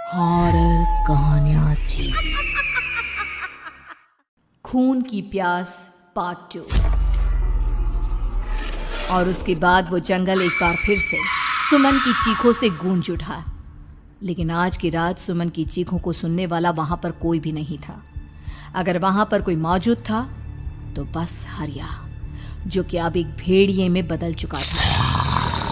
Horror कहानियां थी। खून की प्यास पार्ट 2। और उसके बाद वो जंगल एक बार फिर से सुमन की चीखों से गूंज उठा। लेकिन आज की रात सुमन की चीखों को सुनने वाला वहां पर कोई भी नहीं था। अगर वहां पर कोई मौजूद था तो बस हरिया, जो कि अब एक भेड़िए में बदल चुका था।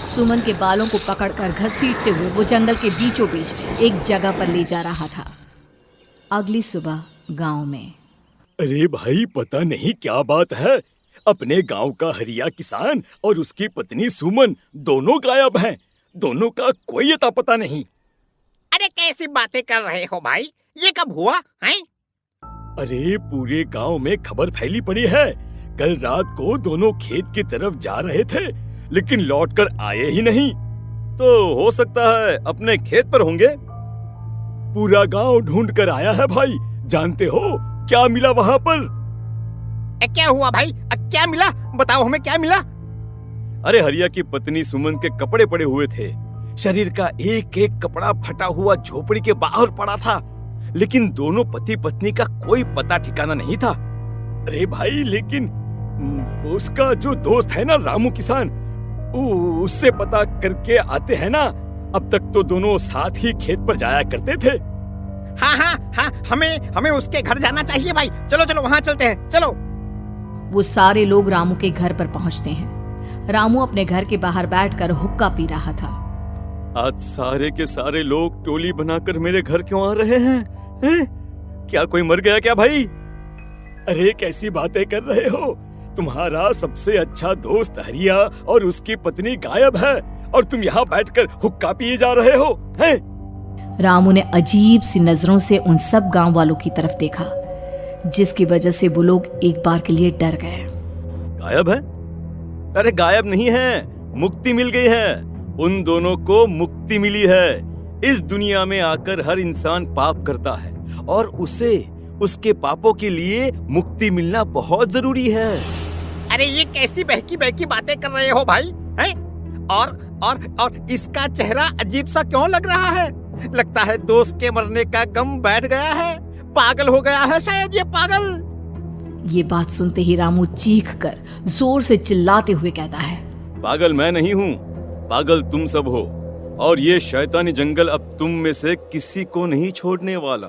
सुमन के बालों को पकड़कर घसीटते हुए वो जंगल के बीचों बीच एक जगह पर ले जा रहा था। अगली सुबह गांव में। अरे भाई, पता नहीं क्या बात है, अपने गांव का हरिया किसान और उसकी पत्नी सुमन दोनों गायब हैं। दोनों का कोई अता पता नहीं। अरे कैसी बातें कर रहे हो भाई, ये कब हुआ है? अरे पूरे गांव में खबर फैली पड़ी है। कल रात को दोनों खेत की तरफ जा रहे थे, लेकिन लौटकर आए ही नहीं। तो हो सकता है अपने खेत पर होंगे। पूरा गांव ढूंढ कर आया है भाई। जानते हो क्या मिला वहां पर? क्या हुआ भाई? क्या मिला? बताओ हमें, क्या मिला? अरे हरिया की पत्नी सुमन के कपड़े पड़े हुए थे। शरीर का एक एक कपड़ा फटा हुआ झोपड़ी के बाहर पड़ा था, लेकिन दोनों पति पत्नी का कोई पता ठिकाना नहीं था। अरे भाई, लेकिन उसका जो दोस्त है ना रामू किसान, उससे पता करके आते हैं ना। अब तक तो दोनों साथ ही खेत पर जाया करते थे। हाँ, हमें उसके घर जाना चाहिए भाई। चलो वहाँ चलते हैं, चलो। वो सारे लोग रामू के घर पर पहुंचते हैं। रामू अपने घर के बाहर बैठकर हुक्का पी रहा था। आज सारे के सारे लोग टोली बनाकर मेरे घर क्यों आ रहे हैं? क्या कोई मर गया क्या भाई? अरे कैसी बातें कर रहे हो? तुम्हारा सबसे अच्छा दोस्त हरिया और उसकी पत्नी गायब है और तुम यहाँ बैठकर हुक्का पिए जा रहे हो हैं? रामू ने अजीब सी नजरों से उन सब गांव वालों की तरफ देखा, जिसकी वजह से वो लोग एक बार के लिए डर गए। गायब है? अरे गायब नहीं है, मुक्ति मिल गई है। उन दोनों को मुक्ति मिली है। इस दुनिया में आकर हर इंसान पाप करता है और उसे उसके पापों के लिए मुक्ति मिलना बहुत जरूरी है। अरे ये कैसी बहकी बहकी बातें कर रहे हो भाई, हैं? और इसका चेहरा अजीब सा क्यों लग रहा है? लगता है दोस्त के मरने का गम बैठ गया है। पागल हो गया है शायद ये पागल। ये बात सुनते ही रामू चीख कर जोर से चिल्लाते हुए कहता है, पागल मैं नहीं हूँ, पागल तुम सब हो। और ये शैतानी जंगल अब तुम में से किसी को नहीं छोड़ने वाला,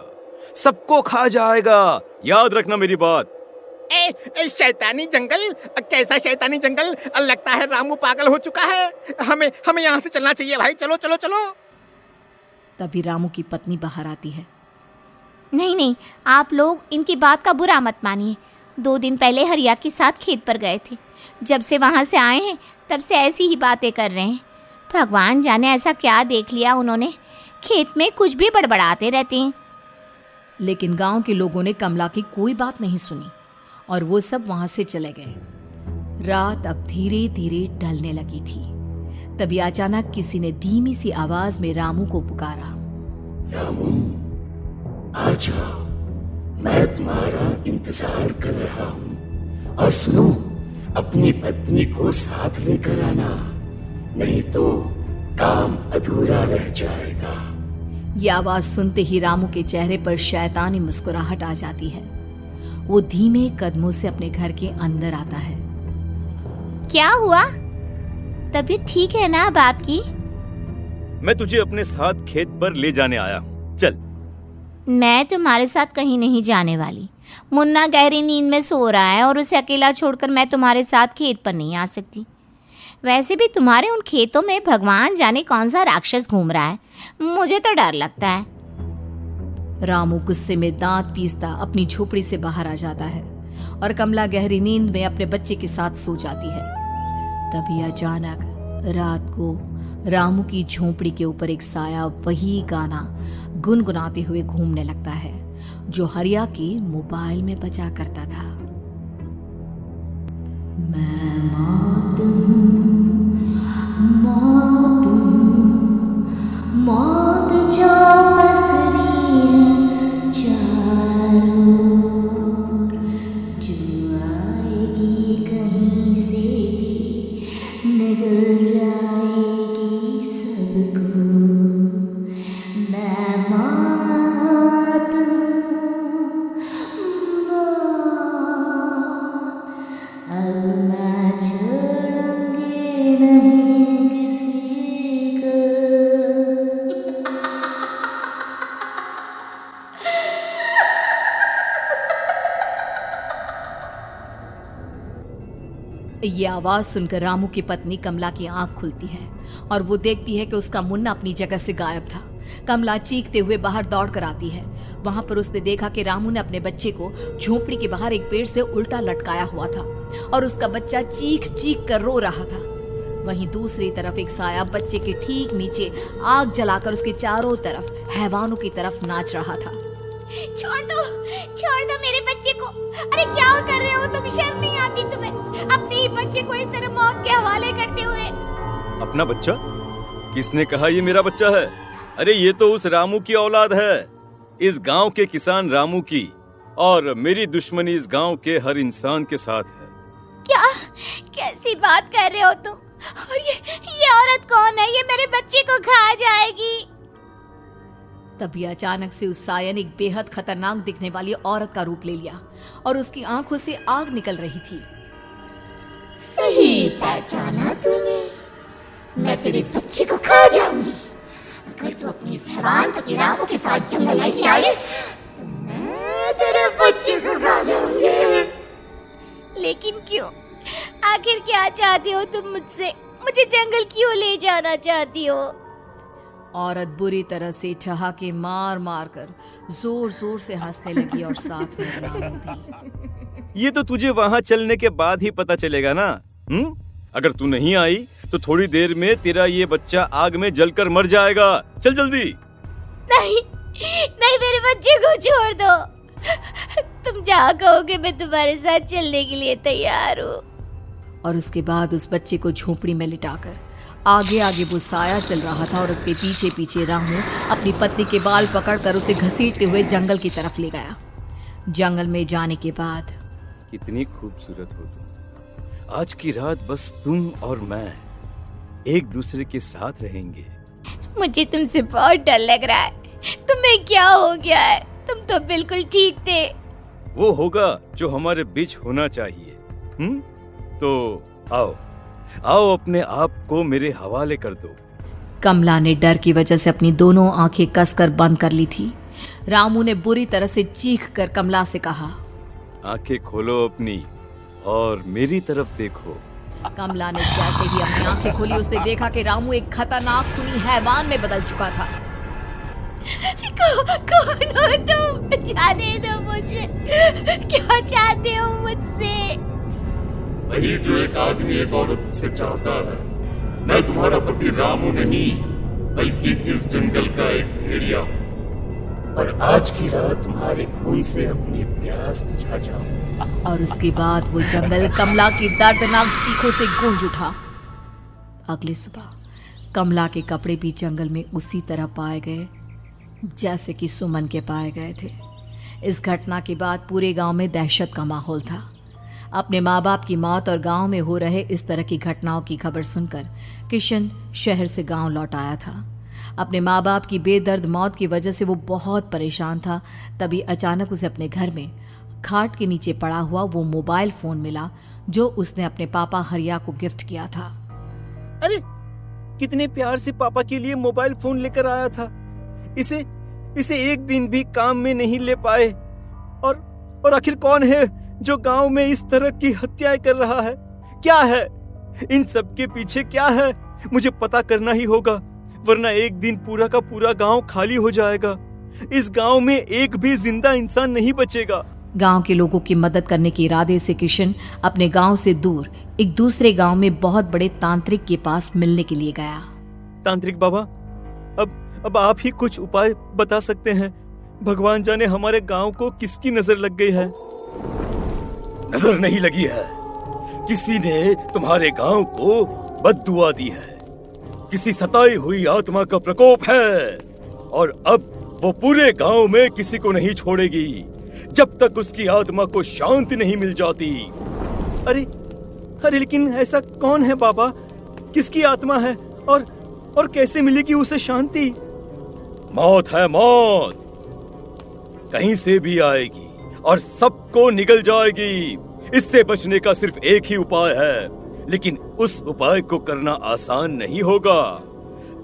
सबको खा जाएगा। याद रखना मेरी बात। शैतानी जंगल? कैसा शैतानी जंगल? लगता है रामू पागल हो चुका है। हमें यहाँ से चलना चाहिए भाई। चलो। तभी रामू की पत्नी बाहर आती है। नहीं, आप लोग इनकी बात का बुरा मत मानिए। 2 दिन पहले हरिया के साथ खेत पर गए थे। जब से वहाँ से आए हैं तब से ऐसी ही बातें कर रहे हैं। भगवान जाने ऐसा क्या देख लिया उन्होंने, खेत में कुछ भी बड़बड़ाते रहते हैं। लेकिन गांव के लोगों ने कमला की कोई बात नहीं सुनी और वो सब वहां से चले गए। रात अब धीरे धीरे ढलने लगी थी। तभी अचानक किसी ने धीमी सी आवाज में रामू को पुकारा। रामू, आ जाओ, मैं तुम्हारा इंतजार कर रहा हूँ। और सुनो, अपनी पत्नी को साथ लेकर आना, नहीं तो काम अधूरा रह जाएगा। ये आवाज सुनते ही रामू के चेहरे पर शैतानी मुस्कुराहट आ जाती है। वो धीमे कदमों से अपने घर के अंदर आता है। क्या हुआ? तबीयत ठीक है ना अब आपकी? मैं तुझे अपने साथ खेत पर ले जाने आया हूँ, चल। मैं तुम्हारे साथ कहीं नहीं जाने वाली। मुन्ना गहरी नींद में सो रहा है और उसे अकेला छोड़कर मैं तुम्हारे साथ खेत पर नहीं आ सकती। वैसे भी तुम्हारे उन खेतों में भगवान जाने कौन सा राक्षस घूम रहा है, मुझे तो डर लगता है। रामू गुस्से में दांत पीसता अपनी झोपड़ी से बाहर आ जाता है और कमला गहरी नींद में अपने बच्चे के साथ सो जाती है। तभी अचानक रात को रामू की झोपड़ी के ऊपर एक साया वही गाना गुनगुनाते हुए घूमने लगता है जो हरिया के मोबाइल में बजा करता था। मैं मौत जो पसरी है चारों ओर, जो आएगी कहीं से भी निगल जाएगी सबको। मैं ये आवाज सुनकर रामू की पत्नी कमला की आंख खुलती है और वो देखती है कि उसका मुन्ना अपनी जगह से गायब था। कमला चीखते हुए बाहर दौड़ कर आती है। वहां पर उसने देखा कि रामू ने अपने बच्चे को झोपड़ी के बाहर एक पेड़ से उल्टा लटकाया हुआ था और उसका बच्चा चीख चीख कर रो रहा था। वहीं दूसरी तरफ एक साया बच्चे के ठीक नीचे आग जलाकर उसके चारों तरफ हैवानों की तरफ नाच रहा था। छोड़ दो मेरे बच्चे को। अरे क्या कर रहे हो तुम? शर्म नहीं आती तुम्हें? अपने ही बच्चे को इस तरह मौत के हवाले करते हुए। अपना बच्चा? किसने कहा ये मेरा बच्चा है? अरे ये तो उस रामू की औलाद है, इस गांव के किसान रामू की, और मेरी दुश्मनी इस गांव के हर इंसान के साथ है। क्या? कैसी बात कर रहे हो तुम? और ये औरत कौन है? ये मेरे बच्चे को खा जाएगी। तभी अचानक से उस साया ने एक बेहद खतरनाक दिखने वाली औरत का रूप ले लिया और उसकी आंखों से आग निकल रही थी। सही पहचाना तूने। मैं तेरे बच्चे को खा जाऊंगी। अगर तू अपनी इस हैवान पति रामू के साथ जंगल नहीं आई तो मैं तेरे बच्चे को खा जाऊंगी। लेकिन क्यों? आखिर क्या चाहती हो तुम मुझसे? मुझे जंगल क्यों ले जाना चाहती हो? औरत बुरी तरह से ठहाके मार मार कर जोर जोर से हंसने लगी और साथ में रामू भी। ये तो तुझे वहाँ चलने के बाद ही पता चलेगा ना। अगर तू नहीं आई तो थोड़ी देर में तेरा ये बच्चा आग में जलकर मर जाएगा। चल जल्दी। नहीं, मेरे बच्चे को छोड़ दो। तुम जहाँ कहोगे मैं तुम्हारे साथ चलने के लिए तैयार हूँ। और उसके बाद उस बच्चे को झोपड़ी में लिटाकर आगे आगे वो साया चल रहा था और उसके पीछे पीछे रामू अपनी पत्नी के बाल पकड़कर उसे घसीटते हुए जंगल की तरफ ले गया। जंगल में जाने के बाद कितनी खूबसूरत हो तुम। आज की रात बस तुम और मैं एक दूसरे के साथ रहेंगे। मुझे तुमसे बहुत डर लग रहा है। तुम्हें क्या हो गया है? तुम तो बिल्कुल ठीक थे। वो होगा जो हमारे बीच होना चाहिए। तो आओ अपने आप को मेरे हवाले कर दो। कमला ने डर की वजह से अपनी दोनों आंखें कसकर बंद कर ली थी। रामू ने बुरी तरह से चीख कर कमला से कहा, आंखें खोलो अपनी और मेरी तरफ देखो। कमला ने जैसे ही अपनी आंखें खोली उसने देखा कि रामू एक खतरनाक खूनी हैवान में बदल चुका था। कौन हो तुम? जाने दो मुझे। क्या चाहते हो मुझसे? वही जो एक आदमी एक औरत से चाहता है। मैं तुम्हारा पति रामू नहीं बल्कि इस जंगल का एक भेड़िया हूँ और आज की रात तुम्हारे खून से अपनी प्यास बुझा जाऊं। और उसके बाद वो जंगल कमला की दर्दनाक चीखों से गूंज उठा। अगली सुबह कमला के कपड़े भी जंगल में उसी तरह पाए गए जैसे कि सुमन के पाए गए थे। इस घटना के बाद पूरे गांव में दहशत का माहौल था। अपने माँ बाप की मौत और गांव में हो रहे इस तरह की घटनाओं की खबर सुनकर किशन शहर से गांव लौट आया था। अपने माँ बाप की बेदर्द मौत की वजह से वो बहुत परेशान था। तभी अचानक उसे अपने घर में खाट के नीचे पड़ा हुआ वो मोबाइल फोन मिला जो उसने अपने पापा हरिया को गिफ्ट किया था। अरे कितने प्यार से पापा के लिए मोबाइल फोन लेकर आया था। इसे एक दिन भी काम में नहीं ले पाए। और आखिर कौन है जो गांव में इस तरह की हत्याएं कर रहा है? क्या है इन सब के पीछे? क्या है? मुझे पता करना ही होगा, वरना एक दिन पूरा का पूरा गांव खाली हो जाएगा। इस गांव में एक भी जिंदा इंसान नहीं बचेगा। गांव के लोगों की मदद करने के इरादे से किशन अपने गांव से दूर एक दूसरे गांव में बहुत बड़े तांत्रिक के पास मिलने के लिए गया। तांत्रिक बाबा, अब आप ही कुछ उपाय बता सकते हैं। भगवान जाने हमारे गांव को किसकी नजर लग गई है। नजर नहीं लगी है, किसी ने तुम्हारे गांव को बद्दुआ दी है। किसी सताई हुई आत्मा का प्रकोप है और अब वो पूरे गांव में किसी को नहीं छोड़ेगी जब तक उसकी आत्मा को शांति नहीं मिल जाती। अरे लेकिन ऐसा कौन है बाबा? किसकी आत्मा है और कैसे मिलेगी उसे शांति? मौत है मौत, कहीं से भी आएगी और सबको निगल जाएगी। इससे बचने का सिर्फ एक ही उपाय है, लेकिन उस उपाय को करना आसान नहीं होगा।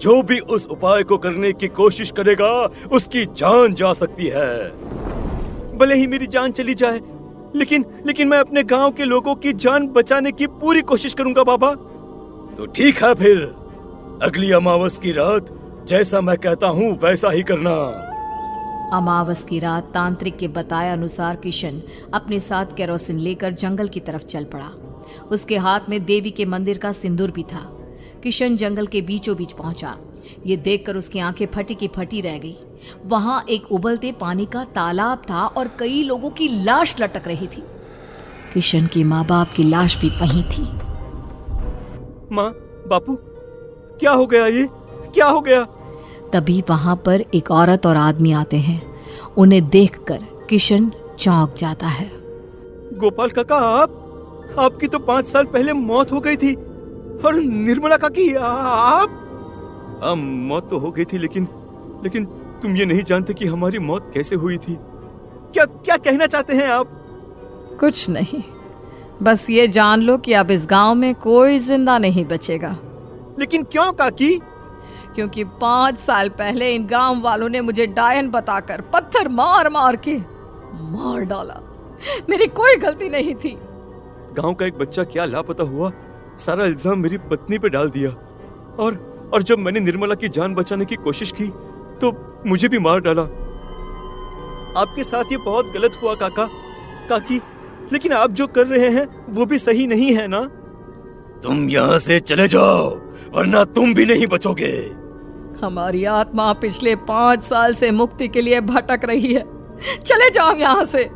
जो भी उस उपाय को करने की कोशिश करेगा उसकी जान जा सकती है। भले ही मेरी जान चली जाए, लेकिन मैं अपने गांव के लोगों की जान बचाने की पूरी कोशिश करूंगा बाबा। तो ठीक है, फिर अगली अमावस की रात जैसा मैं कहता हूँ वैसा ही करना। अमावस की रात तांत्रिक के बताए अनुसार किशन अपने साथ केरोसिन लेकर जंगल की तरफ चल पड़ा। उसके हाथ में देवी के मंदिर का सिंदूर भी था। किशन जंगल के बीचों बीच पहुंचा। ये देखकर उसकी आंखें फटी की फटी रह गई। वहां एक उबलते पानी का तालाब था और कई लोगों की लाश लटक रही थी। किशन के माँ बाप की लाश भी वहीं थी। माँ, बापू, क्या हो गया? ये क्या हो गया? तभी वहां पर एक औरत और आदमी आते हैं। उन्हें देखकर किशन चौंक जाता है। गोपाल काका, आपकी तो 5 साल पहले मौत हो गई थी। और निर्मला काकी, आप? हाँ, मौत तो हो गई थी, लेकिन तुम ये नहीं जानते कि हमारी मौत कैसे हुई थी। क्या कहना चाहते हैं आप? कुछ नहीं, बस ये जान लो कि अब इस गांव में कोई जिंदा नहीं बचेगा। लेकिन क्यों काकी? क्योंकि 5 साल पहले इन गांव वालों ने मुझे डायन बताकर पत्थर मार मार के मार डाला। मेरी कोई गलती नहीं थी। गांव का एक बच्चा क्या लापता हुआ, सारा इल्जाम मेरी पत्नी पे डाल दिया। और जब मैंने निर्मला की जान बचाने की कोशिश की तो मुझे भी मार डाला। आपके साथ ये बहुत गलत हुआ काकी, लेकिन आप जो कर रहे हैं वो भी सही नहीं है ना? तुम यहाँ से चले जाओ, वरना तुम भी नहीं बचोगे। हमारी आत्मा पिछले 5 साल से मुक्ति के लिए भटक रही है। चले जाओ यहाँ से।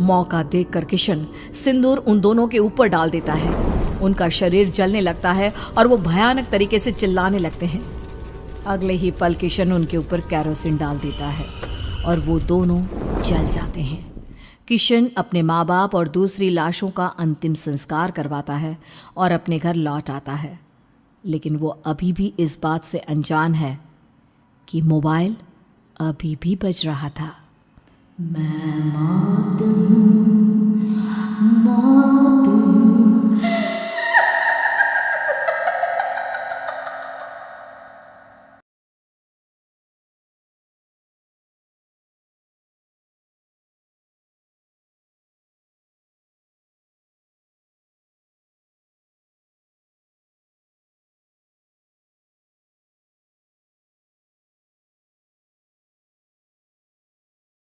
मौका देखकर किशन सिंदूर उन दोनों के ऊपर डाल देता है। उनका शरीर जलने लगता है और वो भयानक तरीके से चिल्लाने लगते हैं। अगले ही पल किशन उनके ऊपर केरोसिन डाल देता है और वो दोनों जल जाते हैं। किशन अपने माँ बाप और दूसरी लाशों का अंतिम संस्कार करवाता है और अपने घर लौट आता है। लेकिन वो अभी भी इस बात से अनजान है कि मोबाइल अभी भी बज रहा था। मैं मौत हूँ, मौत।